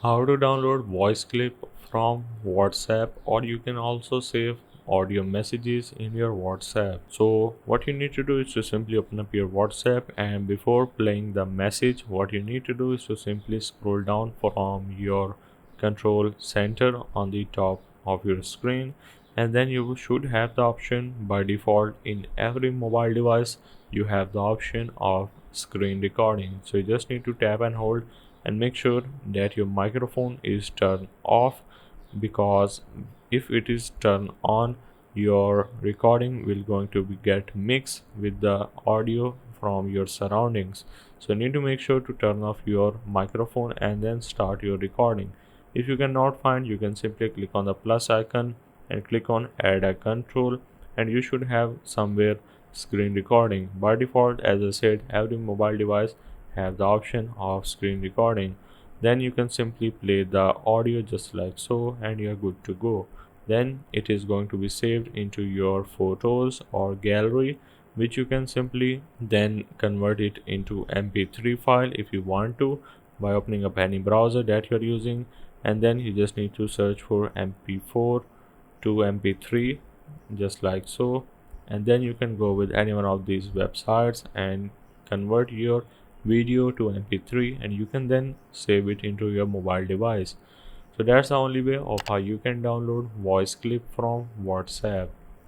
How to download voice clip from WhatsApp, or you can also save audio messages in your WhatsApp. So what you need to do is to simply open up your WhatsApp, and before playing the message, what you need to do is to simply scroll down from your control center on the top of your screen, and then you should have the option by default in every mobile device. You have the option of screen recording, so you just need to tap and hold and make sure that your microphone is turned off, because if it is turned on, your recording will going to be get mixed with the audio from your surroundings. So you need to make sure to turn off your microphone and then start your recording. If you cannot find, you can simply click on the plus icon and click on add a control, and you should have somewhere screen recording. By default, as I said, every mobile device have the option of screen recording. Then you can simply play the audio just like so, and you're good to go. Then it is going to be saved into your photos or gallery, which you can simply then convert it into mp3 file if you want to, by opening up any browser that you're using, and then you just need to search for mp4 to mp3 just like so, and then you can go with any one of these websites and convert your video to mp3, and you can then save it into your mobile device. So that's the only way of how you can download voice clip from WhatsApp.